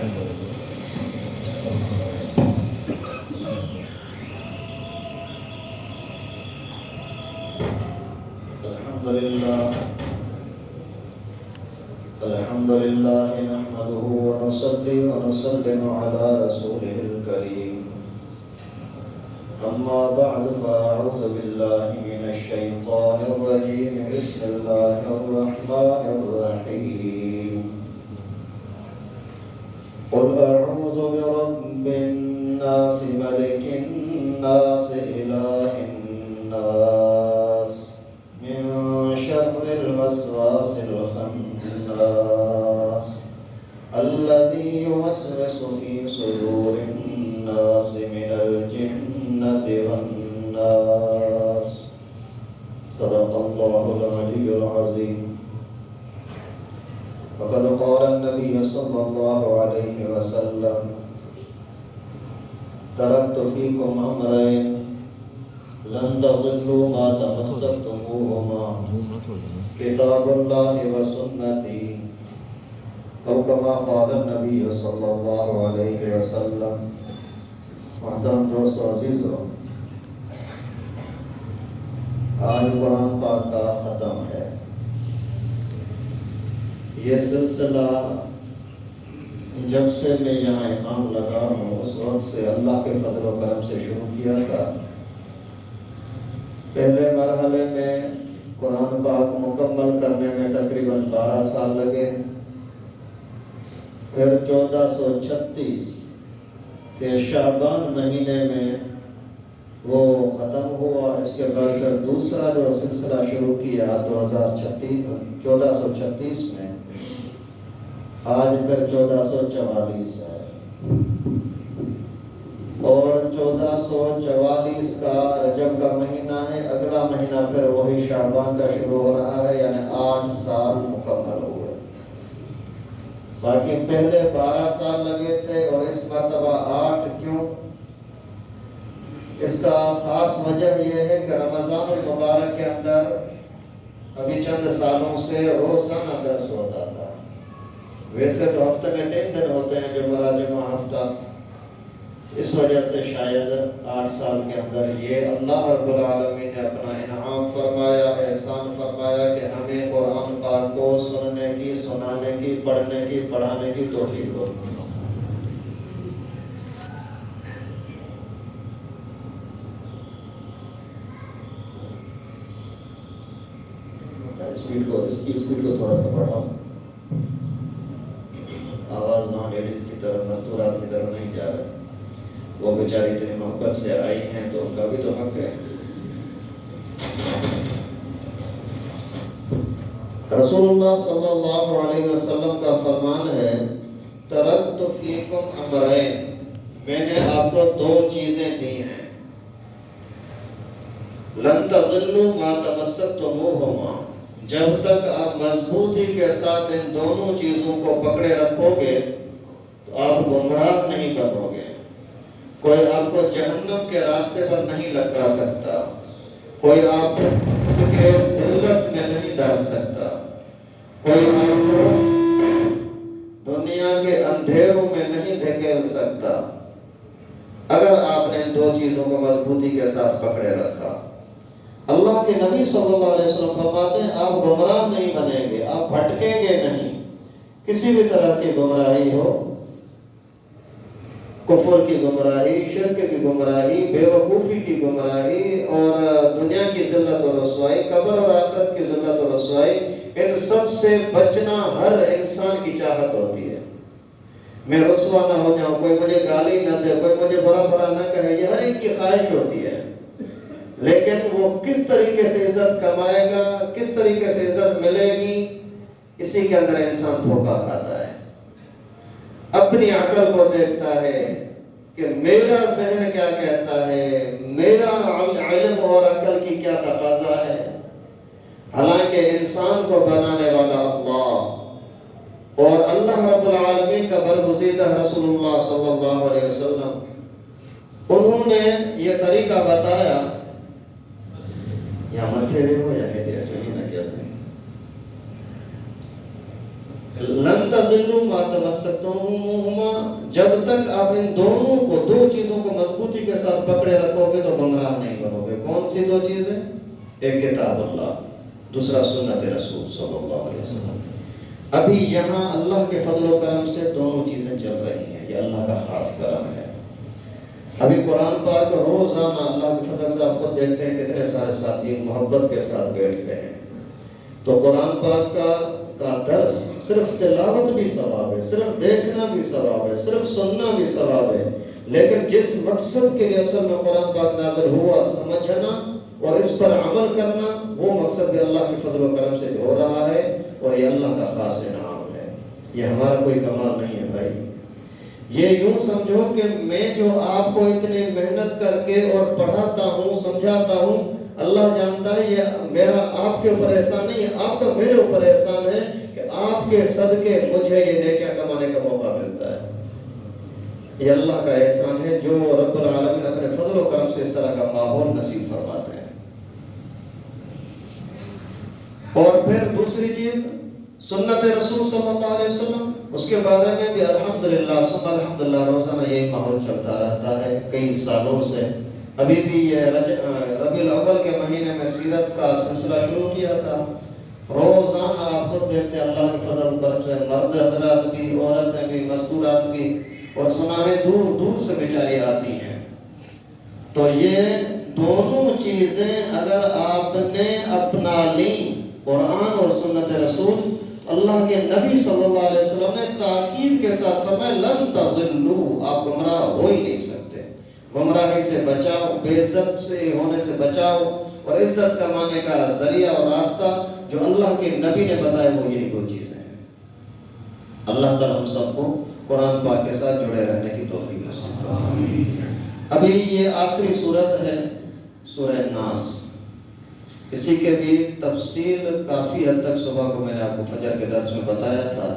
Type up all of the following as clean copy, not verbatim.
الحمد لله نحمده ونصلي ونسلم على رسوله الكريم أما بعد فأعوذ بالله من الشيطان الرجيم بسم الله الرحمن الرحيم قل أعوذ برب الناس ملك الناس إله الناس من شر الوسواس الخناس الذي يوسوس في صدور الناس من الجنة والناس صدق الله العلي العظيم. وقد قال النبي صلى الله عليه وسلم تركت فيكم أمرين لن تضلوا ما تمسكتموهما كتاب الله وسنتي أو كما قال النبي صلى الله عليه وسلم. محترم دوستو عزیزو، آج قرآن پاک کا ختم ہے. یہ سلسلہ جب سے میں یہاں امام لگا ہوں اس وقت سے اللہ کے فضل و کرم سے شروع کیا تھا. پہلے مرحلے میں قرآن پاک مکمل کرنے میں تقریباً 12 سال لگے. پھر 1436 کے شعبان مہینے میں وہ ختم ہوا. اس کے بعد پھر دوسرا جو سلسلہ شروع کیا 1436 میں، آج پھر 1444 ہے. اور 1444 کا رجب کا مہینہ ہے. اگلا مہینہ پھر وہی شعبان کا شروع ہو رہا ہے، یعنی 8 سال مکمل ہوئے. باقی پہلے 12 سال لگے تھے اور اس مرتبہ 8 کیوں؟ اس کا خاص وجہ یہ ہے کہ رمضان المبارک کے اندر ابھی چند سالوں سے روزانہ درس ہوتا تھا. ویسے تو ہفتے میں 3 دن ہوتے ہیں، جمعہ جمعہ ہفتہ. اس وجہ سے شاید 8 سال کے اندر یہ اللہ رب العالمین نے اپنا انعام فرمایا، احسان فرمایا کہ ہمیں قرآن پاک کو سننے کی، سنانے کی، پڑھنے کی، پڑھانے کی توفیق ہو. اس کی اسپیڈ کو تھوڑا سا بڑھاؤ. آواز نان لیڈیز کی طرف، مستورات کی طرف نہیں جا رہے. وہ بیچاری اتنی محبت سے آئی ہیں تو ان کا بھی تو حق ہے. رسول اللہ صلی اللہ علیہ وسلم کا فرمان ہے ترکت فیکم امرین، میں نے آپ کو 2 چیزیں دی ہیں. لن تضلوا ما تمسکتموہما، جب تک آپ مضبوطی کے ساتھ ان دونوں چیزوں کو پکڑے رکھو گے تو آپ گمراہ نہیں بنو گے. کوئی آپ کو جہنم کے راستے پر نہیں لٹکا سکتا، کوئی آپ کو ذلت میں نہیں ڈال سکتا، کوئی آپ کو دنیا کے اندھیروں میں نہیں دھکیل سکتا اگر آپ نے ان 2 چیزوں کو مضبوطی کے ساتھ پکڑے رکھا. اللہ کے نبی صلی اللہ علیہ وسلم فرماتے ہیں آپ گمراہ نہیں بنیں گے، آپ بھٹکیں گے نہیں. کسی بھی طرح کی گمراہی ہو، کفر کی گمراہی، شرک کی گمراہی، بے وقوفی کی گمراہی، اور دنیا کی ذلت و رسوائی، قبر اور آخرت کی ذلت و رسوائی، ان سب سے بچنا ہر انسان کی چاہت ہوتی ہے. میں رسوا نہ ہو جاؤں، کوئی مجھے گالی نہ دے، کوئی مجھے برا برا نہ کہے، یہ ہر ایک کی خواہش ہوتی ہے. لیکن وہ کس طریقے سے عزت کمائے گا، کس طریقے سے عزت ملے گی، اسی کے اندر انسان دھوکہ کھاتا ہے. اپنی عقل کو دیکھتا ہے کہ میرا ذہن کیا کہتا ہے، میرا علم اور عقل کی کیا تقاضا ہے. حالانکہ انسان کو بنانے والا اللہ اور اللہ رب العالمین کا برگزیدہ رسول اللہ صلی اللہ علیہ وسلم، انہوں نے یہ طریقہ بتایا. یا متھے بھی ہو یا ہیڈیا چلیے نہ کیا لن تضلوا ما تمسكتموهما، جب تک آپ ان دونوں کو، دو چیزوں کو مضبوطی کے ساتھ پکڑے رکھو گے تو گمراہ نہیں بنو گے۔ کون سی دو چیزیں؟ ایک کتاب اللہ، دوسرا سنت رسول صلی اللہ علیہ وسلم۔ ابھی یہاں اللہ کے فضل و کرم سے دونوں چیزیں چل رہی ہیں، یہ اللہ کا خاص کرم ہے۔ ابھی قرآن پاک روزانہ اللہ کے فضل سے آپ خود دیکھتے ہیں کتنے سارے ساتھی محبت کے ساتھ بیٹھتے ہیں، تو قرآن پاک کا درس صرف تلاوت بھی ثواب ہے، صرف دیکھنا بھی ثواب ہے، صرف سننا بھی ثواب ہے، لیکن جس مقصد کے لیے اصل میں قرآن پاک نازل ہوا، سمجھنا اور اس پر عمل کرنا، وہ مقصد بھی اللہ کے فضل و کرم سے ہو رہا ہے، اور یہ اللہ کا خاص انعام ہے، یہ ہمارا کوئی کمال نہیں ہے بھائی۔ یہ یوں سمجھو کہ میں جو آپ کو اتنی محنت کر کے اور پڑھاتا ہوں، سمجھاتا ہوں، اللہ جانتا ہے یہ میرا آپ کے اوپر احسان نہیں ہے، آپ کا میرے اوپر احسان ہے کہ آپ کے صدقے مجھے یہ نیکیاں کمانے کا موقع ملتا ہے۔ یہ اللہ کا احسان ہے جو رب العالمین اپنے فضل و کرم سے اس طرح کا ماحول نصیب فرماتے ہیں۔ اور پھر دوسری چیز سنت رسول صلی اللہ علیہ وسلم، اس کے بارے میں بھی الحمدللہ ثم الحمدللہ روزانہ یہی ماحول چلتا رہتا ہے کئی سالوں سے۔ ابھی بھی یہ ربیع الاول کے مہینے میں سیرت کا سلسلہ شروع کیا تھا، روزانہ آپ خود دیکھتے ہیں اللہ کے فضل پر سے مرد حضرات بھی، عورتیں بھی، مستورات بھی، اور سنا ہے دور دور سے بیچاری آتی ہیں۔ تو یہ دونوں چیزیں اگر آپ نے اپنا لی، قرآن اور سنت رسول، اللہ کے نبی صلی اللہ علیہ وسلم نے تاکید کے ساتھ فرمایا لن تضلوا، آپ گمراہ ہو ہی نہیں سکتے۔ گمراہی سے بچاؤ، بے عزت سے ہونے سے بچاؤ، اور عزت کمانے کا ذریعہ اور راستہ جو اللہ کے نبی نے بتایا وہ یہی دو چیزیں ہیں۔ اللہ تعالیٰ ہم سب کو قرآن پاک کے ساتھ جڑے رہنے کی توفیق نصیب فرمائے۔ ابھی یہ آخری صورت ہے سورہ ناس، اسی کے بھی تفصیل کافی حد تک صبح کو میں نے آپ کو فجر کے درس میں بتایا تھا،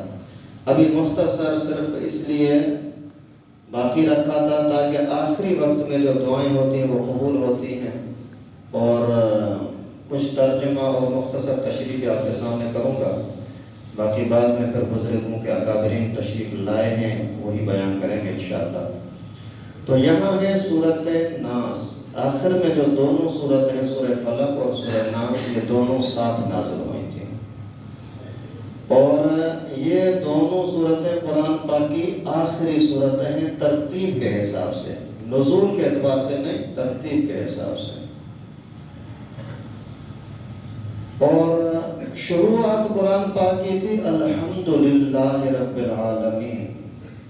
ابھی مختصر صرف اس لیے باقی رکھا تھا تاکہ آخری وقت میں جو دعائیں ہوتی ہیں وہ قبول ہوتی ہیں، اور کچھ ترجمہ اور مختصر تشریح آپ کے سامنے کروں گا، باقی بعد میں پھر بزرگوں کے اکابرین تشریف لائے ہیں وہی بیان کریں گے انشاءاللہ۔ تو یہاں ہے سورۃ ناس، آخر میں جو دونوں سورتیں ہیں سورہ فلق اور سورہ ناس، یہ دونوں ساتھ نازل ہوئی تھیں، اور یہ دونوں سورتیں قرآن پاک کی آخری سورتیں ہیں ترتیب کے حساب سے، نزول کے اعتبار سے نہیں، ترتیب کے حساب سے۔ اور شروعات قرآن پاک کی تھی الحمدللہ رب العالمین،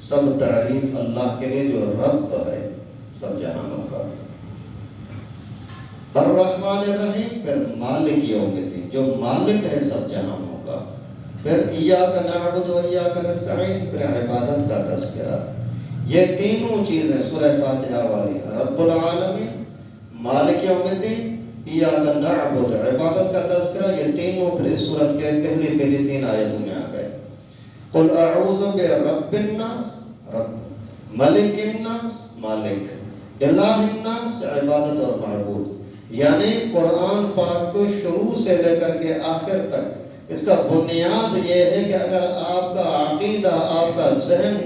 سب تعریف اللہ کے لیے جو رب ہے سب جہانوں کا، الرحمن الرحیم، پھر مالک یوم الدین، جو مالک ہے سب جہانوں کا، پھر ایاک نعبد و ایاک نستعین، پھر عبادت کا تذکرہ۔ یہ تینوں چیزیں سورہ فاتحہ والی، رب العالمین، مالک یوم الدین، ایاک نعبد، عبادت کا تذکرہ، یہ تینوں پھر اس سورت کے پہلی تین آیتوں میں آ گئے۔ قل اعوذ برب الناس، رب، ملک الناس، مالک، الہ الناس، عبادت اور معبود۔ یعنی قرآن پاک کو شروع سے لے کر کے آخر تک اس کا بنیاد یہ ہے کہ اگر آپ کا عقیدہ، آپ کا ذہن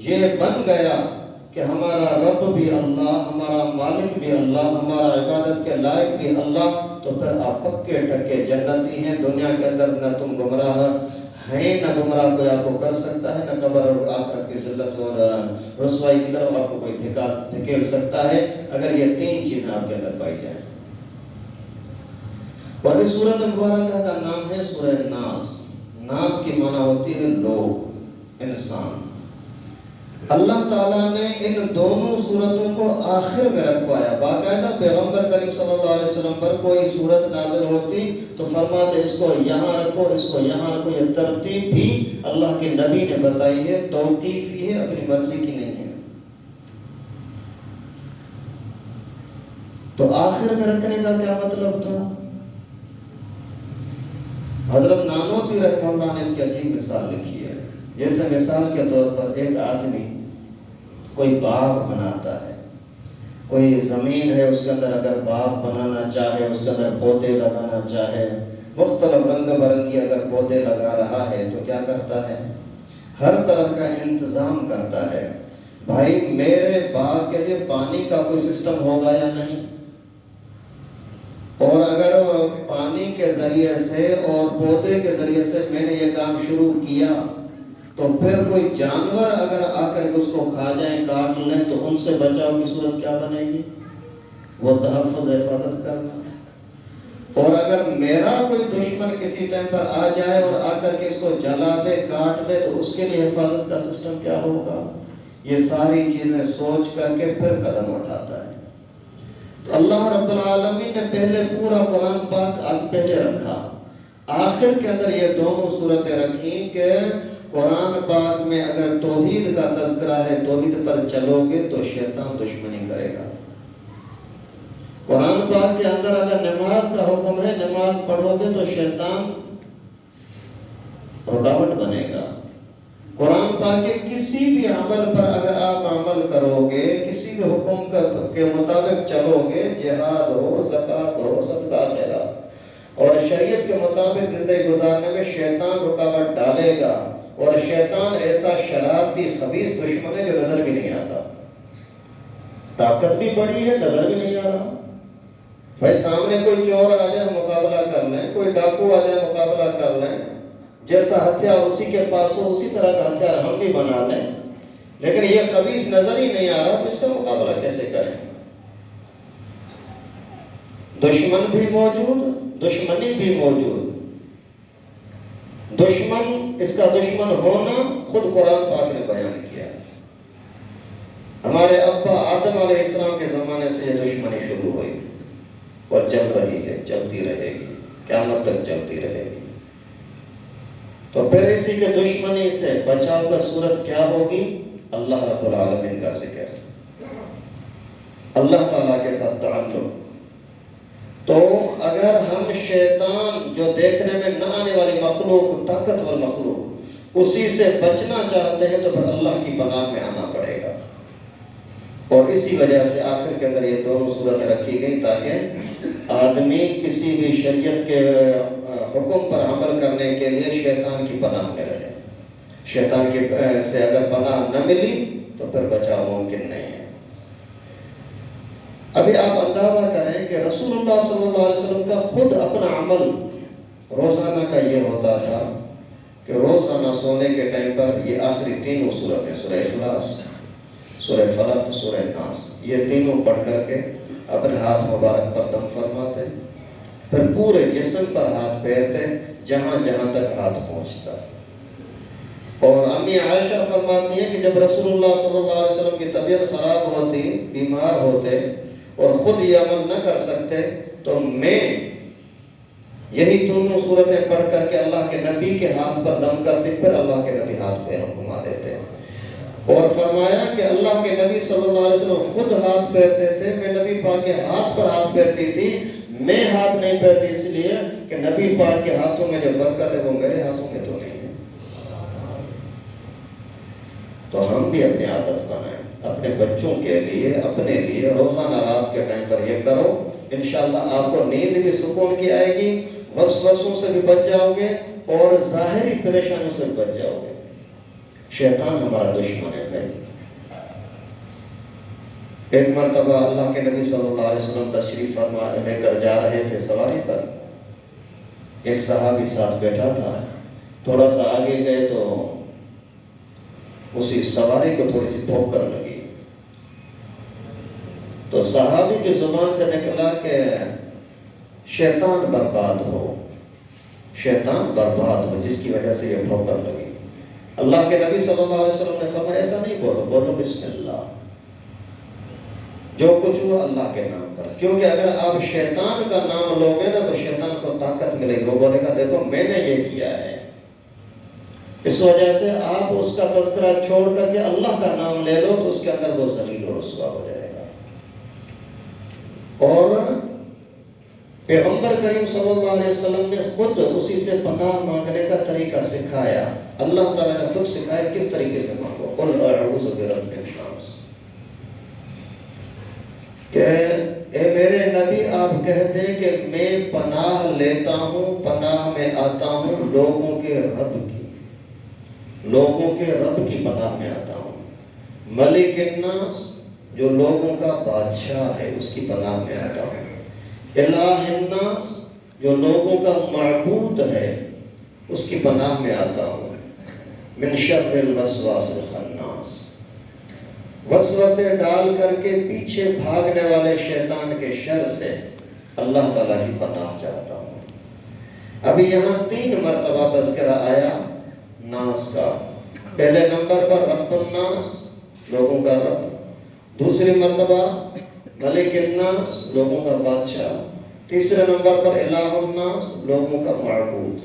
یہ بن گیا کہ ہمارا رب بھی اللہ، ہمارا مالک بھی اللہ، ہمارا عبادت کے لائق بھی اللہ، تو پھر آپ پکے ٹکے جنتی ہیں۔ دنیا کے اندر نہ تم گمراہ ہیں، نہ گمراہ کوئی آپ کو کر سکتا ہے، نہ قبر اور آخرت کی ذلت اور رسوائی کی طرف آپ کو کوئی دھکیل سکتا ہے، اگر یہ تین چیزیں آپ کے اندر پائی جائیں۔ اور اس سورۃ مبارکہ کا نام ہے سورہ ناس۔ ناس کی معنی ہوتی ہے لوگ، انسان۔ اللہ تعالیٰ نے ان دونوں صورتوں کو آخر میں رکھوایا، باقاعدہ پیغمبر کریم صلی اللہ علیہ وسلم پر کوئی صورت نازل ہوتی تو فرماتے اس کو یہاں رکھو، اس کو یہاں رکھو۔ یہ ترتیب بھی اللہ کے نبی نے بتائی ہے، توقیفی ہے، اپنی مرضی کی نہیں ہے۔ تو آخر میں رکھنے کا کیا مطلب تھا؟ حضرت نانوتوی رحمہ اللہ نے اس کی عجیب مثال لکھی ہے۔ جیسے مثال کے طور پر ایک آدمی کوئی باغ بناتا ہے، کوئی زمین ہے اس کے اندر اگر باغ بنانا چاہے، اس کے اندر پودے لگانا چاہے، مختلف رنگ برنگی اگر پودے لگا رہا ہے تو کیا کرتا ہے؟ ہر طرح کا انتظام کرتا ہے۔ بھائی میرے باغ کے لیے پانی کا کوئی سسٹم ہوگا یا نہیں؟ اور اگر پانی کے ذریعے سے اور پودے کے ذریعے سے میں نے یہ کام شروع کیا تو پھر کوئی جانور اگر آ کر اس کو کھا جائیں، کاٹ لیں، تو ان سے بچاؤ کی صورت کیا بنے گی؟ وہ تحفظ حفاظت کرنا۔ اور اگر میرا کوئی دشمن کسی ٹائم پر آ جائے اور آ کر کے اس کو جلا دے، کاٹ دے، تو اس کے لیے حفاظت کا سسٹم کیا ہوگا؟ یہ ساری چیزیں سوچ کر کے پھر قدم اٹھاتا ہے۔ تو اللہ رب العالمین نے پہلے پورا قرآن پاک پہلے رکھا، آخر کے اندر یہ دونوں صورتیں رکھی کہ قرآن پاک میں اگر توحید کا تذکرہ ہے، توحید پر چلو گے تو شیطان دشمنی کرے گا۔ قرآن پاک کے اندر اگر نماز کا حکم ہے، نماز پڑھو گے تو شیطان رکاوٹ بنے گا۔ قرآن پاک کے کسی بھی عمل پر اگر آپ عمل کرو گے، کسی بھی حکم کے مطابق چلو گے، جہاد ہو، زکوٰۃ ہو، صدقہ خیرات، اور شریعت کے مطابق زندگی گزارنے میں شیطان رکاوٹ ڈالے گا۔ اور شیطان ایسا شرارتی خبیث دشمن ہے جو نظر بھی نہیں آتا، طاقت بھی بڑی ہے، نظر بھی نہیں آ رہا۔ بھائی سامنے کوئی چور آ جائے مقابلہ کر لیں، کوئی ڈاکو آ جائے مقابلہ کر لیں، جیسا ہتھیار اسی کے پاس ہو اسی طرح کا ہتھیار ہم بھی بنا لیں، لیکن یہ خبیث نظر ہی نہیں آ رہا تو اس کا مقابلہ کیسے کریں؟ دشمن بھی موجود، دشمنی بھی موجود۔ دشمن، اس کا دشمن ہونا خود قرآن پاک نے بیان کیا۔ ہمارے ابا آدم علیہ السلام کے زمانے سے یہ دشمنی شروع ہوئی اور چل رہی ہے، چلتی رہے گی، قیامت تک چلتی رہے گی۔ تو پھر اسی کے دشمنی سے بچاؤ کا صورت کیا ہوگی؟ اللہ رب العالمین کا ذکر، اللہ تعالیٰ کے ساتھ تعلق۔ تو اگر ہم شیطان جو دیکھنے میں نہ آنے والی مخلوق، طاقتور مخلوق، اسی سے بچنا چاہتے ہیں تو پھر اللہ کی پناہ میں آنا پڑے گا۔ اور اسی وجہ سے آخر کے اندر یہ دونوں صورتیں رکھی گئی تاکہ آدمی کسی بھی شریعت کے حکم پر عمل کرنے کے لیے شیطان کی پناہ میں رہے۔ شیطان کی سے اگر پناہ نہ ملی تو پھر بچاؤ ممکن نہیں ہے۔ ابھی آپ اندازہ کریں کہ رسول اللہ صلی اللہ علیہ وسلم کا خود اپنا عمل روزانہ کا یہ ہوتا تھا کہ روزانہ سونے کے ٹائم پر یہ آخری تینوں صورتیں، سورہ اخلاص، سورہ فلق، سورہ ناس، یہ تینوں پڑھ کر کے اپنے ہاتھ مبارک پر دم فرماتے، پھر پورے جسم پر ہاتھ پھیرتے جہاں جہاں تک ہاتھ پہنچتا۔ اور امی عائشہ فرماتی ہیں کہ جب رسول اللہ صلی اللہ علیہ وسلم کی طبیعت خراب ہوتی، بیمار ہوتے اور خود یہ عمل نہ کر سکتے تو میں یہی دونوں صورتیں پڑھ کر کے اللہ کے نبی کے ہاتھ پر دم کرتے، پھر اللہ کے نبی ہاتھ پہ گھما دیتے۔ اور فرمایا کہ اللہ کے نبی صلی اللہ علیہ وسلم خود ہاتھ پھیرتے تھے، میں نبی پاک کے ہاتھ پر ہاتھ پھیرتی تھی، میں ہاتھ نہیں پھیرتی اس لیے کہ نبی پاک کے ہاتھوں میں جو برکت ہے وہ میرے ہاتھوں میں تو نہیں ہے۔ تو ہم بھی اپنی عادت بنائیں، اپنے بچوں کے لیے، اپنے لیے روزانہ رات کے ٹائم پر یہ کرو، انشاءاللہ آپ کو نیند بھی سکون کی آئے گی، وسوسوں سے بھی بچ جاؤ گے اور ظاہری پریشانیوں سے بچ جاؤ گے۔ شیطان ہمارا دشمن ہے بھائی۔ ایک مرتبہ اللہ کے نبی صلی اللہ علیہ وسلم تشریف فرما لے کر جا رہے تھے سواری پر، ایک صحابی ساتھ بیٹھا تھا، تھوڑا سا آگے گئے تو اسی سواری کو تھوڑی سی ٹھوکر لگی، تو صحابی کی زبان سے نکلا کہ شیطان برباد ہو، شیطان برباد ہو، جس کی وجہ سے یہ ٹھوکر لگی۔ اللہ کے نبی صلی اللہ علیہ وسلم نے فرمایا ایسا نہیں بولو، بولو بسم اللہ، جو کچھ ہوا اللہ کے نام پر، کیونکہ اگر آپ شیطان کا نام لوگے نا تو شیطان کو طاقت ملے گی، وہ بولے گا دیکھو میں نے یہ کیا ہے۔ اس وجہ سے آپ اس کا تذکرہ چھوڑ کر کے اللہ کا نام لے لو تو اس کے اندر وہ ذلیل و رسوا ہو جائے گا۔ اور پیغمبر کریم صلی اللہ علیہ وسلم نے خود اسی سے پناہ مانگنے کا طریقہ سکھایا، اللہ تعالیٰ نے خود سکھایا کس طریقے سے مانگو، قل اعوذ برب الناس، کہ اے میرے نبی آپ کہہ دیں کہ میں پناہ لیتا ہوں، پناہ میں آتا ہوں لوگوں کے رب کی، لوگوں کے رب کی پناہ میں آتا ہوں۔ ملک الناس، جو لوگوں کا بادشاہ ہے، اس کی پناہ میں آتا ہوں۔ الہ الناس، جو لوگوں کا معبود ہے، اس کی پناہ میں آتا ہوں۔ من شر الوسواس الخناس، وسوسے ڈال کر کے پیچھے بھاگنے والے شیطان کے شر سے اللہ تعالیٰ کی پناہ چاہتا ہوں۔ ابھی یہاں 3 مرتبہ تذکرہ آیا ناس کا۔ پہلے نمبر پر رب الناس، لوگوں کا رب، دوسری مرتبہ ملک الناس، لوگوں کا بادشاہ، تیسرے نمبر پر الہ الناس، لوگوں کا معبود۔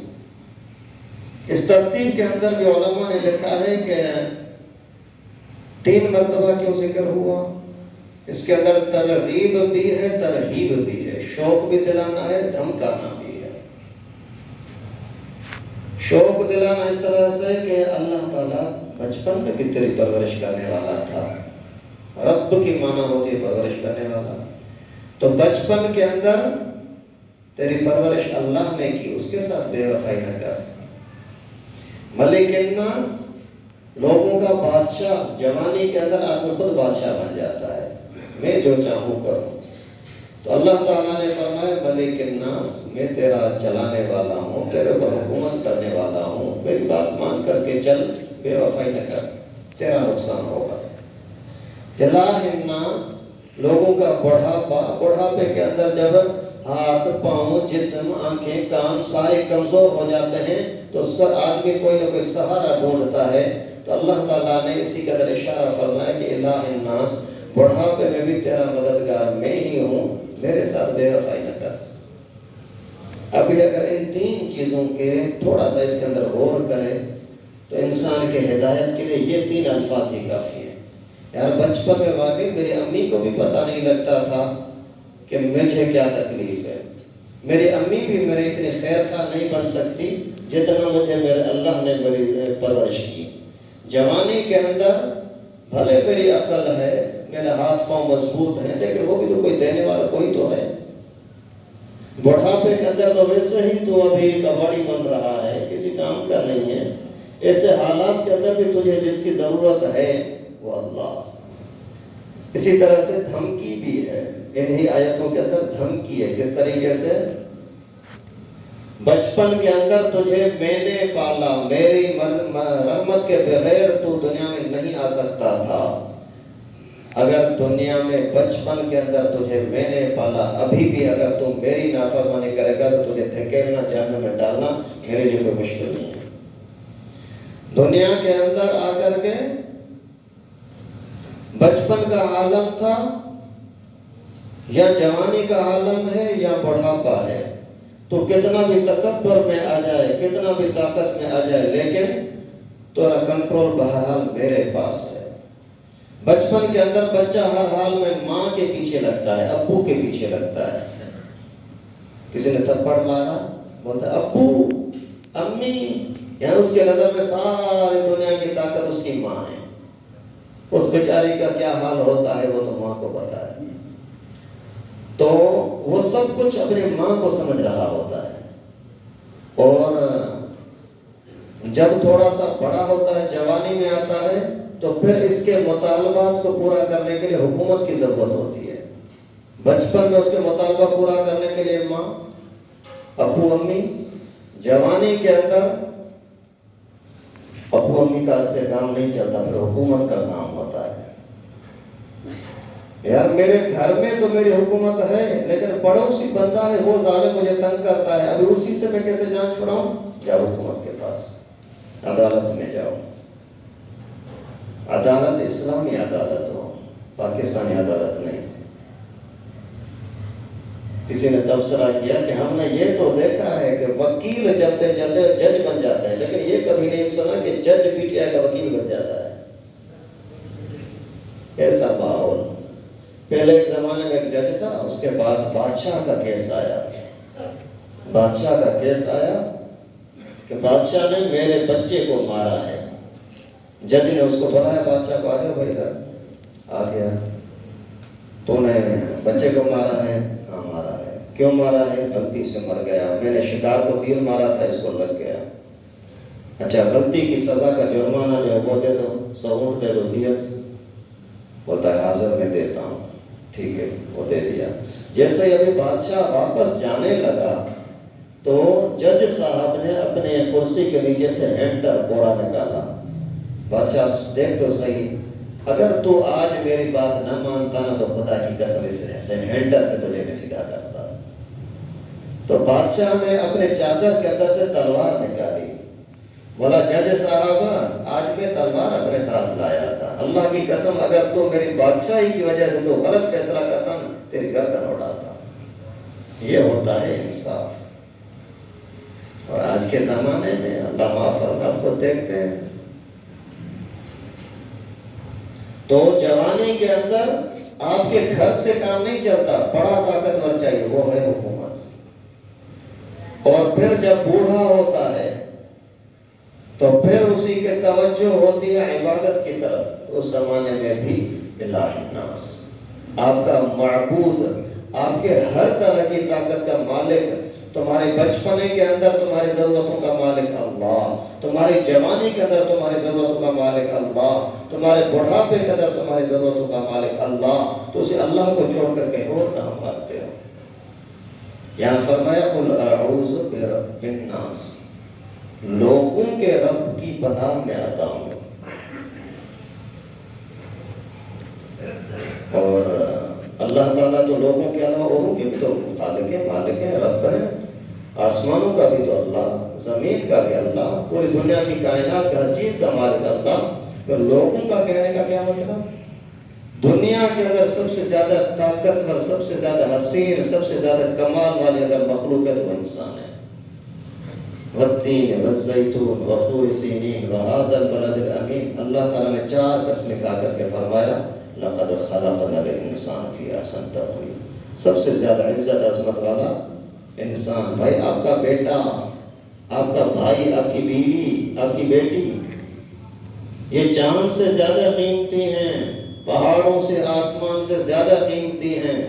اس ترتیب کے اندر بھی علماء نے لکھا ہے کہ 3 مرتبہ کیوں ذکر ہوا؟ اس کے اندر ترغیب بھی ہے، ترہیب بھی ہے، شوق بھی دلانا ہے، دھمکانا بھی ہے۔ شوق دلانا اس طرح سے کہ اللہ تعالیٰ بچپن میں بھی تیری پرورش کرنے والا تھا۔ رب کی معنی ہوتی ہے پرورش کرنے والا، تو بچپن کے اندر تیری پرورش اللہ نے کی، اس کے ساتھ بے وفائی نہ کر۔ ملک الناس، لوگوں کا بادشاہ، جوانی کے اندر آدمی خود بادشاہ بن جاتا ہے، میں جو چاہوں کروں۔ تو اللہ تعالیٰ نے فرمایا ملک الناس، میں تیرا چلانے والا ہوں، تیرے پر حکومت کرنے والا ہوں، میری بات مان کر کے چل، بے وفائی نہ کر، تیرا نقصان ہوگا۔ الہ الناس، لوگوں کا بڑھاپا، بڑھاپے کے اندر جب ہاتھ پاؤں جسم آنکھیں کان سارے کمزور ہو جاتے ہیں تو آدمی کوئی نہ کوئی سہارا ڈھونڈتا ہے، تو اللہ تعالیٰ نے اسی قدر اشارہ فرمایا کہ الہ الناس، بڑھاپے میں بھی تیرا مددگار میں ہی ہوں، میرے ساتھ بے وفائی نہ کر۔ ابھی اگر ان 3 چیزوں کے تھوڑا سا اس کے اندر غور کرے تو انسان کے ہدایت کے لیے یہ 3 الفاظ ہی کافی ہیں۔ یار بچپن میں واقعی میری امی کو بھی پتہ نہیں لگتا تھا کہ مجھے کیا تکلیف ہے، میری امی بھی میری اتنی خیر خواہ نہیں بن سکتی جتنا مجھے میرے اللہ نے میری پرورش کی۔ جوانی کے اندر بھلے میری عقل ہے، میرے ہاتھ پاؤں مضبوط ہیں، لیکن وہ بھی تو کوئی دینے والا کوئی تو ہے۔ بڑھاپے کے اندر تو ویسے ہی تو ابھی کباڑی بن رہا ہے، کسی کام کا نہیں ہے۔ ایسے حالات کے اندر بھی تجھے جس کی ضرورت ہے وہ اللہ۔ اسی طرح سے دھمکی بھی ہے، انہی آیتوں کے اندر دھمکی ہے۔ کس طریقے سے؟ بچپن کے اندر تجھے میں نے پالا، میری رحمت کے بغیر تو دنیا میں نہیں آ سکتا تھا۔ اگر دنیا میں بچپن کے اندر تجھے میں نے پالا، ابھی بھی اگر تم میری نافرمانی کرے گا تو تجھے دھکیلنا، جہنم میں ڈالنا میرے لیے کوئی مشکل نہیں ہے۔ دنیا کے اندر آ کر کے بچپن کا عالم تھا یا جوانی کا عالم ہے یا بڑھاپا ہے، تو کتنا بھی تکبر میں آ جائے، کتنا بھی طاقت میں آ جائے، لیکن تیرا کنٹرول بہرحال میرے پاس ہے۔ بچپن کے اندر بچہ ہر حال میں ماں کے پیچھے لگتا ہے، ابو کے پیچھے لگتا ہے۔ کسی نے تھپڑ مارا، بولتا ہے ابو، امی، یعنی اس کے نظر میں ساری دنیا کی طاقت اس کی ماں ہے۔ اس بیچاری کا کیا حال ہوتا ہے وہ تو ماں کو پتا ہے۔ تو وہ سب کچھ اپنی ماں کو سمجھ رہا ہوتا ہے، اور جب تھوڑا سا بڑا ہوتا ہے، جوانی میں آتا ہے، تو پھر اس کے مطالبات کو پورا کرنے کے لیے حکومت کی ضرورت ہوتی ہے۔ بچپن میں اس کے مطالبہ پورا کرنے کے لیے ماں، ابو، امی۔ جوانی کے اندر ابو امی کا سے کام نہیں چلتا، پھر حکومت کا کام ہوتا ہے۔ یار میرے گھر میں تو میری حکومت ہے، لیکن پڑوسی بندہ ہے وہ ظالم مجھے تنگ کرتا ہے، ابھی اسی سے میں کیسے جان چھڑاؤں؟ جاؤ حکومت کے پاس، عدالت میں جاؤ۔ عدالت اسلامی عدالت ہو، پاکستانی عدالت نہیں۔ کسی نے تبصرہ کیا کہ ہم نے یہ تو دیکھا ہے کہ وکیل چلتے چلتے جج بن جاتا ہے، لیکن یہ کبھی نہیں سنا کہ جج پی ٹی آئی کا وکیل بن جاتا ہے۔ ایسا ماحول۔ پہلے ایک زمانے میں ایک جج تھا، اس کے پاس بادشاہ کا کیس آیا۔ بادشاہ کا کیس آیا کہ بادشاہ نے میرے بچے کو مارا ہے۔ جج نے اس کو بلایا، بادشاہ کو، آ جاؤ بھائی ادھر۔ آ گیا، تو نے بچے کو مارا ہے؟ ہاں مارا ہے۔ کیوں مارا ہے؟ غلطی سے مر گیا، میں نے شکار کو تیر مارا تھا، اس کو لگ گیا۔ اچھا غلطی کی سزا کا جرمانہ جو ہے وہ دے دو، 100 اونٹ دے دو دیت۔ بولتا ہے حاضر میں دیتا ہوں، ٹھیک ہے، وہ دے دیا۔ جیسے ابھی بادشاہ واپس جانے لگا تو جج صاحب نے اپنے کرسی کے نیچے سے ہینڈر کوڑا نکالا۔ بادشاہ دیکھ تو صحیح، اگر تو آج میری بات نہ مانتا نا تو خدا کی قسم اس ہینڈر سے تجھے میں سیدھا کرتا۔ تو بادشاہ نے اپنے چادر کے اندر سے تلوار نکالی، بولا جج صاحب آج میں تلوار اپنے ساتھ لایا تھا، اللہ کی قسم اگر تو میری بادشاہی کی وجہ سے تو غلط فیصلہ کرتا نا تیری گردن اڑاتا۔ یہ ہوتا ہے انصاف۔ اور آج کے زمانے میں اللہ معاف فرمائے، آپ خود دیکھتے ہیں تو جوانی کے اندر آپ کے گھر سے کام نہیں چلتا، بڑا طاقتور چاہیے، وہ ہے حکومت۔ اور پھر جب بوڑھا ہوتا ہے تو پھر اسی کے توجہ ہوتی ہے عبادت کی طرف۔ تو اس زمانے میں بھی الہ الناس، آپ کا معبود، آپ کے ہر طرح کی طاقت کا مالک، تمہارے بچپنے کے اندر تمہاری ضرورتوں کا مالک اللہ، تمہاری جوانی کے اندر تمہاری ضرورتوں کا مالک اللہ، تمہارے بڑھاپے کے اندر تمہاری ضرورتوں کا مالک اللہ، تو اسے اللہ کو چھوڑ کر کہیں اور کہاں مانگتے ہو؟ یہاں فرمایا قل اعوذ برب الناس، لوگوں کے رب کی پناہ میں آتا ہوں۔ اور اللہ تعالیٰ تو لوگوں کے علاوہ اوروں کے بھی تو خالق ہے، مالک ہے، رب ہے، آسمانوں کا بھی تو اللہ، زمین کا بھی اللہ، پوری دنیا کی کائنات کا ہر چیز کا مالک اللہ۔ پھر لوگوں کا کہنے کا کیا مطلب؟ دنیا کے اندر سب سے زیادہ طاقتور، سب سے زیادہ حسین، سب سے زیادہ کمال والی اگر مخلوق ہے تو وہ انسان ہے۔ والتین والزیتون وطور سینین وہذا البلد الامین، اللہ تعالیٰ نے 4 قسمیں کہا کر کے فرمایا لقد خلقنا الانسان فی احسن تقویم، سب سے زیادہ عزت عظمت والا انسان۔ بھائی آپ کا بیٹا، آپ کا بھائی، آپ کی بیوی، آپ کی بیٹی، یہ چاند سے زیادہ قیمتی ہیں، پہاڑوں سے، آسمان سے زیادہ قیمتی ہیں۔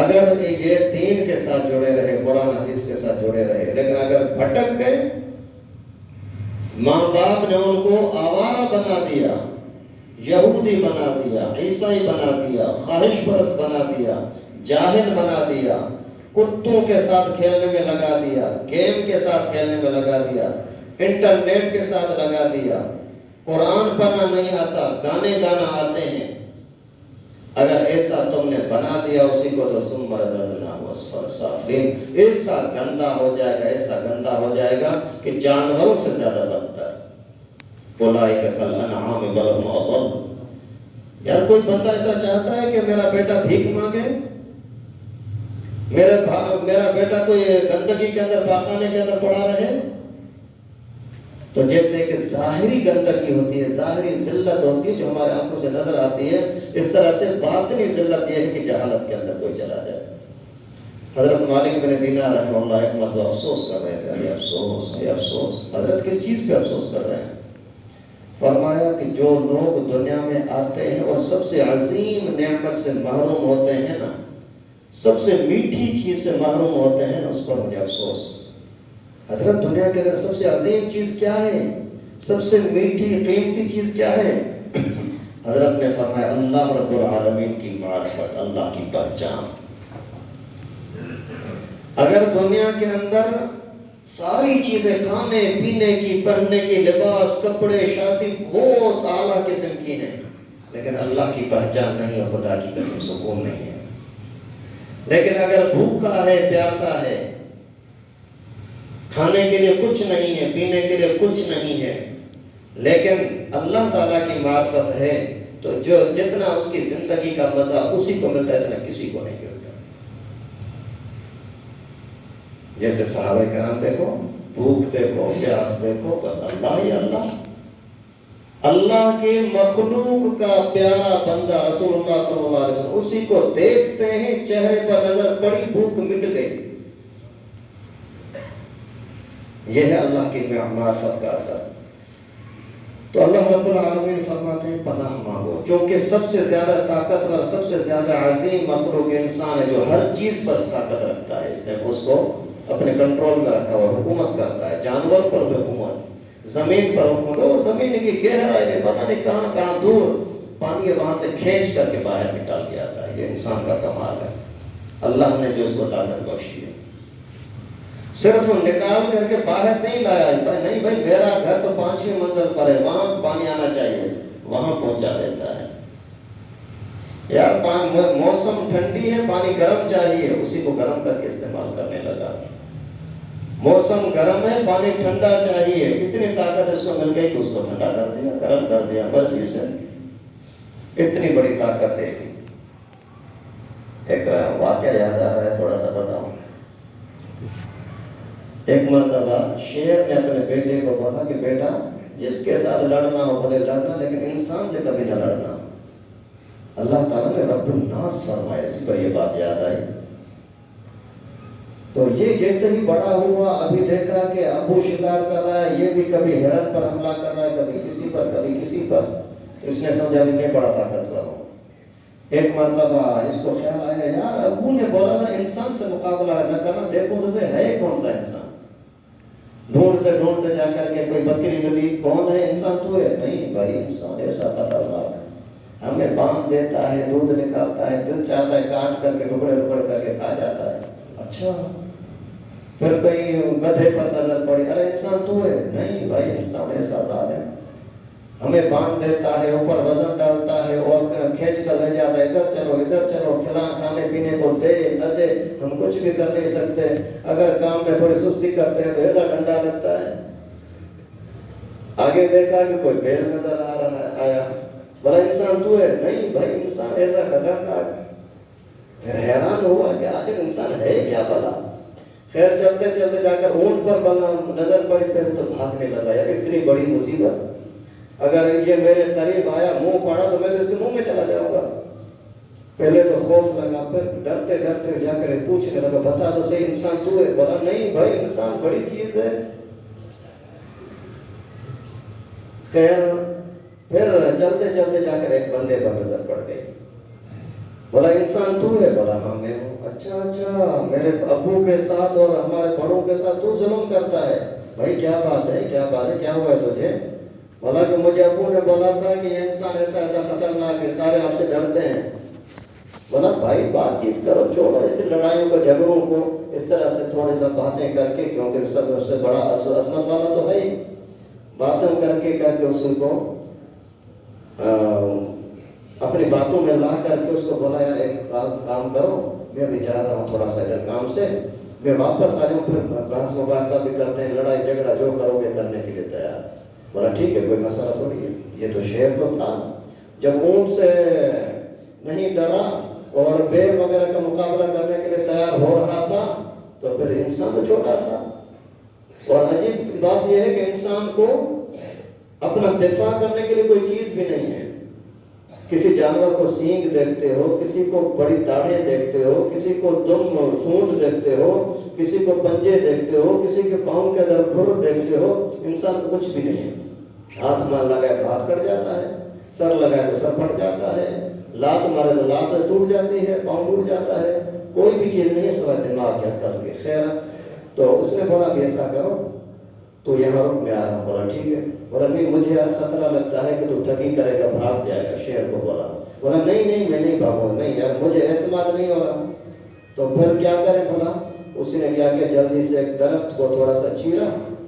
اگر یہ 3 کے ساتھ جڑے رہے، قرآن حدیث کے ساتھ جڑے رہے، لیکن اگر بھٹک گئے، ماں باپ نے ان کو آوارہ بنا دیا، یہودی بنا دیا، عیسائی بنا دیا، خواہش پرست بنا دیا، جاہل بنا دیا، کتوں کے ساتھ کھیلنے میں لگا دیا، گیم کے ساتھ کھیلنے میں لگا دیا، انٹرنیٹ کے ساتھ لگا دیا، قرآن پڑھنا نہیں آتا، گانے گانا آتے ہیں، اگر ایسا تم نے بنا دیا اسی کو تو ثم رددناہ اسفل سافلین، ایسا گندا ہو جائے گا، ایسا گندا ہو جائے گا کہ جانوروں سے زیادہ بدتر۔ اولئک کالانعام بل هم اضل۔ یار کوئی بندہ ایسا چاہتا ہے کہ میرا بیٹا بھیک مانگے، میرا بیٹا کوئی گندگی کے اندر، پاخانے کے اندر پڑا رہے؟ تو جیسے کہ ظاہری گندگی ہوتی ہے، ظاہری ذلت ہوتی ہے جو ہمارے آنکھوں سے نظر آتی ہے، اس طرح سے باطنی ذلت یہ ہے کہ جہالت کے اندر کوئی چلا جائے۔ حضرت مالک بن دینار رحمہ اللہ ایک مرتبہ افسوس کر رہے تھے، یہ افسوس، یہ افسوس۔ حضرت کس چیز پہ افسوس کر رہے ہیں؟ فرمایا کہ جو لوگ دنیا میں آتے ہیں اور سب سے عظیم نعمت سے محروم ہوتے ہیں نا، سب سے میٹھی چیز سے محروم ہوتے ہیں نا، اس پر مجھے افسوس۔ حضرت دنیا کے اندر سب سے عظیم چیز کیا ہے؟ سب سے میٹھی قیمتی چیز کیا ہے؟ حضرت نے فرمایا اللہ رب العالمین کی معرفت، اللہ کی پہچان۔ اگر دنیا کے اندر ساری چیزیں کھانے پینے کی، پہننے کی، لباس، کپڑے، شادی بہت اعلیٰ قسم کی ہیں، لیکن اللہ کی پہچان نہیں ہے، خدا کی قسم سکون نہیں ہے۔ لیکن اگر بھوکا ہے، پیاسا ہے، کھانے کے لیے کچھ نہیں ہے، پینے کے لیے کچھ نہیں ہے، لیکن اللہ تعالیٰ کی معرفت ہے، تو جو جتنا اس کی زندگی کا مزہ اسی کو ملتا ہے اتنا کسی کو نہیں ملتا۔ جیسے صحابہ کرام دیکھو، بھوک دیکھو، پیاس دیکھو، بس اللہ ہی اللہ، اللہ کے مخلوق کا پیارا بندہ رسول اللہ صلی اللہ علیہ وسلم، اسی کو دیکھتے ہیں، چہرے پر نظر پڑی، بھوک مٹ گئی۔ یہ ہے اللہ کی معرفت کا اثر۔ تو اللہ رب العالمین فرماتے ہیں پناہ مانگو، کیونکہ سب سے زیادہ طاقتور، سب سے زیادہ عظیم مخلوق انسان ہے جو ہر چیز پر طاقت رکھتا ہے، اس نے اس کو اپنے کنٹرول میں رکھا اور حکومت کرتا ہے، جانور پر بھی حکومت، زمین پر حکومت، اور زمین کی گہرائی میں پتہ نہیں کہاں کہاں دور پانی وہاں سے کھینچ کر کے باہر نکال کے آتا ہے۔ یہ انسان کا کمال ہے، اللہ نے جو اس کو طاقت بخشی ہے۔ صرف نکال کر کے باہر نہیں لایا، نہیں بھائی میرا گھر تو 5ویں منزل پر ہے، وہاں پانی آنا چاہیے، وہاں پہنچا دیتا ہے۔ یار موسم ٹھنڈی ہے، پانی گرم چاہیے، اسی کو گرم کر کے استعمال کرنے لگا۔ موسم گرم ہے، پانی ٹھنڈا چاہیے، اتنی طاقت اس کو مل گئی کہ اس کو ٹھنڈا کر دیا، گرم کر دیا، مرضی سے، اتنی بڑی طاقت دے دی۔ ایک واقعہ یاد آ رہا ہے، تھوڑا سا بتاؤں۔ ایک مرتبہ شیر نے اپنے بیٹے کو بولا کہ بیٹا جس کے ساتھ لڑنا ہو بولے لڑنا، لیکن انسان سے کبھی نہ لڑنا۔ اللہ تعالیٰ نے رب الناس فرمایا، اسی پر یہ بات یاد آئی۔ تو یہ جیسے ہی بڑا ہوا، ابھی دیکھا کہ ابو شکار کر رہا ہے، یہ بھی کبھی ہرن پر حملہ کر رہا ہے، کبھی کسی پر کبھی کسی پر، اس نے سمجھا بھی میں بڑا طاقتور ہوں۔ ایک مرتبہ اس کو خیال آیا یار ابو نے بولا تھا انسان سے مقابلہ نہ کرنا، دیکھو تو سے ہے کون سا انسان۔ ڈھونڈتے ڈھونڈتے جا کر کے کوئی بکری ملی، کون ہے انسان؟ تو ہے؟ نہیں بھائی انسان ایسا خطرناک ہے، ہمیں باندھ دیتا ہے، دودھ نکالتا ہے، دل چاہتا ہے کاٹ کر کے ٹکڑے ٹکڑے کر کے کھا جاتا ہے۔ اچھا پھر کہیں گدھے پر نظر پڑی، ارے انسان تو ہے؟ نہیں بھائی انسان ایسا ظالم ہے، ہمیں باندھ دیتا ہے، اوپر وزن ڈالتا ہے اور کھینچ کر لے جاتا ہے، ادھر چلو، کھلا کھانے پینے کو دے نہ دے ہم کچھ بھی کر نہیں سکتے، اگر کام میں تھوڑی سستی کرتے ہیں تو ایسا ڈنڈا لگتا ہے۔ آگے دیکھا کہ کوئی بیل نظر آ رہا ہے، آیا، بولا انسان تو ہے؟ نہیں بھائی انسان ایسا خطرناک۔ پھر حیران ہوا کہ آخر انسان ہے کیا بلا۔ خیر چلتے چلتے جا کر اونٹ پر بنا نظر پڑی، پھر تو بھاگنے لگا، یار اتنی بڑی مصیبت، اگر یہ میرے قریب آیا منہ پڑا تو میں اس کے منہ میں چلا جاؤں گا۔ پہلے تو خوف لگا، پھر ڈرتے ڈرتے جا کر پوچھنے لگا بتا تو صحیح انسان تو ہے؟ بولا نہیں بھائی انسان بڑی چیز ہے۔ خیر پھر چلتے چلتے جا کر ایک بندے پر نظر پڑ گئی، بولا انسان تو ہے؟ بولا ہاں میں ہوں۔ اچھا میرے ابو کے ساتھ اور ہمارے بڑوں کے ساتھ تو ظلم کرتا ہے؟ بھائی کیا بات ہے، کیا بات ہے، کیا ہوا ہے تجھے؟ بولا کہ مجھے ابو نے بولا تھا کہ یہ انسان ایسا ایسا خطرناک ہے، سارے آپ سے ڈرتے ہیں۔ بولا بھائی بات چیت کرو، چھوڑو ایسی لڑائیوں کو جھگڑوں کو، اس طرح سے تھوڑے سا باتیں کر کے، کیونکہ سب سے بڑا عظمت والا تو ہے ہی، باتوں کر کے اس کو اپنی باتوں میں لا کر کے اس کو بولا یار ایک کام کرو، میں ابھی جا رہا ہوں تھوڑا سا ادھر کام سے، میں واپس آ جاؤں، پھر بحث مباحثہ بھی کرتے ہیں، لڑائی جھگڑا جو کرو گے کرنے کے لیے تیار۔ بولا ٹھیک ہے کوئی مسئلہ تھوڑی ہے۔ یہ تو شیر تو تھا، جب اونٹ سے نہیں ڈرا اور بیل وغیرہ کا مقابلہ کرنے کے لیے تیار ہو رہا تھا تو پھر انسان تو چھوٹا سا۔ اور عجیب بات یہ ہے کہ انسان کو اپنا دفاع کرنے کے لیے کوئی چیز بھی نہیں ہے۔ کسی جانور کو سینگ دیکھتے ہو، کسی کو بڑی داڑھیں دیکھتے ہو، کسی کو دم سونڈ دیکھتے ہو، کسی کو پنجے دیکھتے ہو، کسی کے پاؤں کے اندر کھر دیکھتے ہو، انسان کو کچھ بھی نہیں ہے۔ ہاتھ مار لگائے تو ہاتھ کٹ جاتا ہے، سر لگائے تو سر پھٹ جاتا ہے، لات مارے تو لات ٹوٹ جاتی ہے، پاؤں ٹوٹ جاتا ہے، کوئی بھی چیز نہیں ہے سوائے دماغ کے کر کے۔ خیر تو اس نے بولا بھی ایسا کرو تو یہاں رک میں آ رہا ہوں۔ بولا ٹھیک ہے۔ بولا نہیں مجھے یار خطرہ لگتا ہے کہ تو ٹھگی کرے گا، بھاگ جائے گا، شیر کو بولا۔ بولا نہیں میں نہیں بھاگوں، نہیں یار مجھے اعتماد نہیں ہو رہا۔ تو پھر کیا کرے؟ بولا اس نے کیا کہ جلدی سے ایک درخت کو تھوڑا سا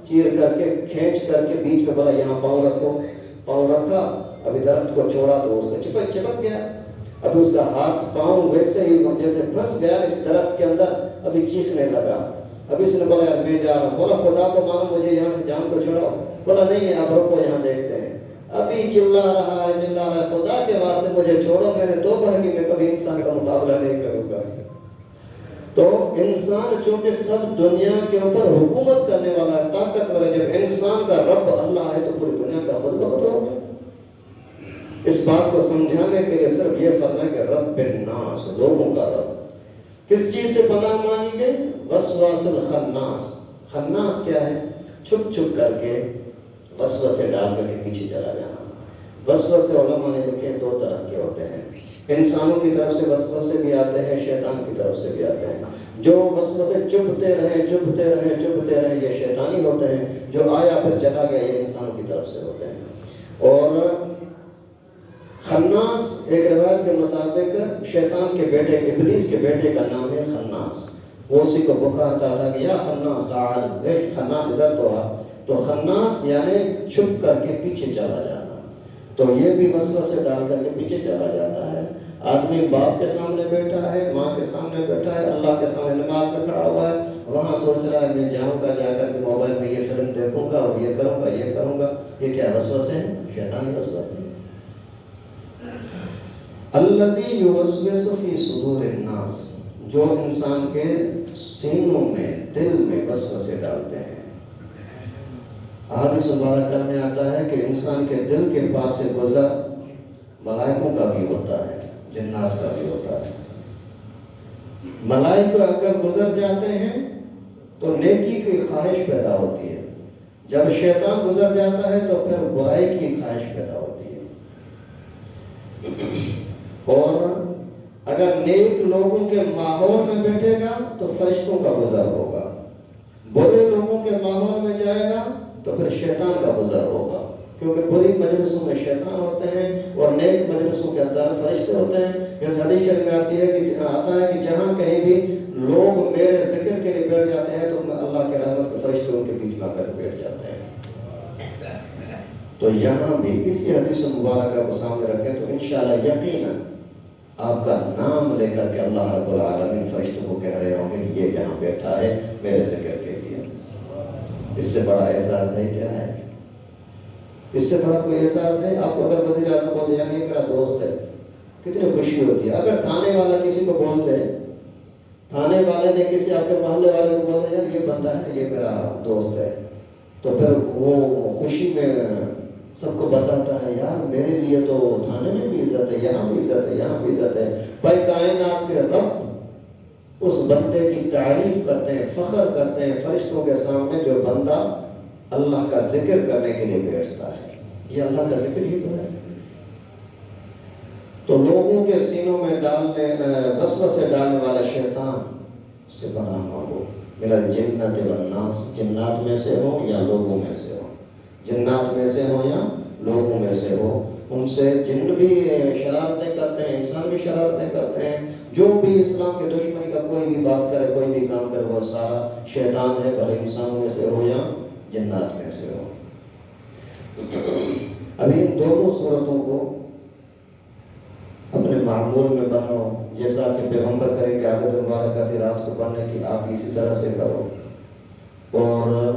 چیر کر کے کھینچ کر کے بیچ میں بولا یہاں پاؤں رکھو، پاؤں رکھا، ابھی درخت کو چھوڑا تو اس کو چپک گیا۔ ابھی اس کا ہاتھ پاؤں ویسے ہی جیسے پھنس گیا اس درخت کے اندر، ابھی چیخنے لگا۔ ابھی اس نے بولا یار میں جا رہا ہوں۔ بولا خدا کو مانو مجھے یہاں سے جان تو چھڑاؤ۔ بولا نہیں آپ رکو یہاں دیکھتے ہیں۔ ابھی چلا رہا ہے، خدا کے واسطے مجھے چھوڑو، میں نے توبہ کی میں کبھی انسان کا مقابلہ نہیں کروں گا۔ تو انسان چونکہ سب دنیا کے اوپر حکومت کرنے والا ہے، طاقتور ہے، جب انسان کا رب اللہ ہے تو پوری دنیا کا رب ہوگا۔ اس بات کو سمجھانے کے لیے صرف یہ فرمایا کہ رب الناس، لوگوں کا رب۔ کس چیز سے پناہ مانگی گئی؟ وسواس الخناس۔ خناس کیا ہے؟ چھپ چھپ کر کے وسوسے ڈال کر کے پیچھے چلا جانا۔ وسوسے علماء نے لکھے 2 طرح کے ہوتے ہیں، انسانوں کی طرف سے وسوسے بھی آتے ہیں، شیطان کی طرف سے بھی آتے ہیں۔ جو وسوسے چبھتے رہے یہ شیطانی ہوتے ہیں، جو آیا پھر چلا گیا یہ انسانوں کی طرف سے ہوتے ہیں۔ اور خناس ایک روایت کے مطابق شیطان کے بیٹے ابلیس کے بیٹے کا نام ہے خناس، وہ اسی کو پکارتا تھا کہ یا خناس تعال، خناس ادھر تو آ۔ تو خناس یعنی چھپ کر کے پیچھے چلا جانا، تو یہ بھی وسوسے ڈال کر کے پیچھے چلا جاتا ہے۔ آدمی باپ کے سامنے بیٹھا ہے، ماں کے سامنے بیٹھا ہے، اللہ کے سامنے نماز میں کھڑا ہوا ہے، وہاں سوچ رہا ہے میں جاؤں گا، جا کر کے موبائل میں یہ فلم دیکھوں گا اور یہ کروں گا یہ کروں گا۔ یہ کیا وسوسے ہیں؟ شیطانی وسوسے۔ الذی یوسوس فی صدور الناس، جو انسان کے سینوں میں دل میں وسوسے ڈالتے ہیں۔ حدیث مبارکہ میں آتا ہے کہ انسان کے دل کے پاس سے گزر ملائکوں کا بھی ہوتا ہے، جنات کا بھی ہوتا ہے۔ ملائکہ اگر گزر جاتے ہیں تو نیکی کی خواہش پیدا ہوتی ہے، جب شیطان گزر جاتا ہے تو پھر برائی کی خواہش پیدا ہوتی ہے۔ اور اگر نیک لوگوں کے ماحول میں بیٹھے گا تو فرشتوں کا گزر ہوگا، برے لوگوں کے ماحول میں جائے گا تو پھر شیطان کا گزر ہوگا، کیونکہ بری مجلسوں میں شیطان ہوتے ہیں اور نیک مجلسوں کے اندر فرشتے ہوتے ہیں۔ اس حدیث شریف میں آتا ہے کہ جہاں کہیں بھی لوگ میرے ذکر کے لیے بیٹھ جاتے ہیں تو اللہ کے رحمت کے فرشتے ان کے بیچ میں آ کر بیٹھ جاتے ہیں۔ تو یہاں بھی اسی حدیث مبارکہ کو سامنے رکھیں تو انشاءاللہ یقیناً آپ کا نام لے کر کے اللہ رب العالمین فرشتوں کو کہہ رہے ہوں گے کہ یہ یہاں بیٹھا ہے میرے ذکر کے لیے۔ اس سے بڑا اعزاز ہے کیا ہے؟ اس سے بڑا کوئی احساس ہے؟ آپ کو اگر وزیر اعظم بول دے یہ میرا دوست ہے، کتنی خوشی ہوتی ہے۔ اگر تھانے والا کسی کو بول دے، تھانے والے نے کسی آپ کے محلے والے کو بول دے یار یہ بندہ ہے یہ میرا دوست ہے، تو پھر وہ خوشی میں سب کو بتاتا ہے یار میرے لیے تو تھانے میں بھی عزت ہے، یہاں بھی عزت ہے، یہاں بھی عزت ہے۔ بھائی کائنات کے رب اس بندے کی تعریف کرتے ہیں، فخر کرتے ہیں فرشتوں کے سامنے، جو بندہ اللہ کا ذکر کرنے کے لیے بیٹھتا ہے۔ یہ اللہ کا ذکر ہی تو ہے۔ تو لوگوں کے سینوں میں وسوسے ڈالنے والا شیطان سے پناہ مانگو، من الجنۃ والناس، جنات میں سے ہو یا لوگوں میں سے ہو، جنات میں سے ہو یا لوگوں میں سے ہو۔ ان سے جن بھی شرارتیں کرتے ہیں، انسان بھی شرارتیں کرتے ہیں، جو بھی اسلام کے دشمنی کا کوئی بھی بات کرے، کوئی بھی کام کرے، وہ سارا شیطان ہے، بھلے انسانوں میں سے ہو یا جنات میں سے ہو۔ ابھی ان دونوں صورتوں کو اپنے معمول میں بناؤ، جیسا کہ پیغمبر کریں کہ عادت مبارکہ تھی رات کو پڑھنے کی، آپ اسی طرح سے کرو۔ اور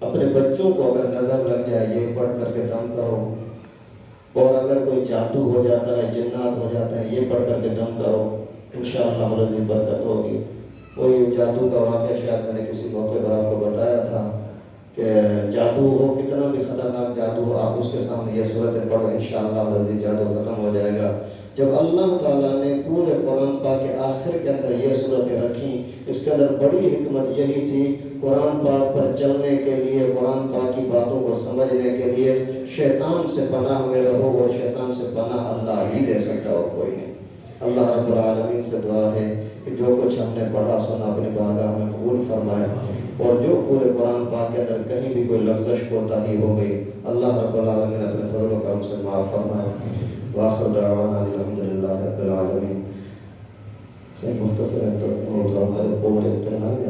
اپنے بچوں کو اگر نظر لگ جائے یہ پڑھ کر کے دم کرو، اور اگر کوئی جادو ہو جاتا ہے، جنات ہو جاتا ہے، یہ پڑھ کر کے دم کرو، انشاءاللہ العظیم برکت ہوگی۔ کوئی جادو کا واقعہ شاید میں نے کسی موقع پر آپ کو بتایا تھا کہ جادو ہو، کتنا بھی خطرناک جادو ہو، آپ اس کے سامنے یہ صورتیں پڑھو، انشاءاللہ العزیز جادو ختم ہو جائے گا۔ جب اللہ تعالیٰ نے پورے قرآن پاک کے آخر کے اندر یہ صورتیں رکھیں، اس کے اندر بڑی حکمت یہی تھی، قرآن پاک پر چلنے کے لیے، قرآن پاک کی باتوں کو سمجھنے کے لیے شیطان سے پناہ میں رہو، اور شیطان سے پناہ اللہ ہی دے سکتا اور کوئی نہیں۔ اللہ رب العالمین سے دعا ہے کہ جو کچھ ہم نے پڑھا سنا اپنی بارگاہ میں قبول فرمائے، اور جو پورے قرآن پاک کے اندر کہیں بھی کوئی لغزش کوتاہی ہو گئی، اللہ رب العالمین اپنے فضل و کرم سے معاف فرمائے۔ وآخر دعوانا الحمدللہ رب العالمین۔ سے مختصر ہے تو دعا کرے پوڑے اتحاد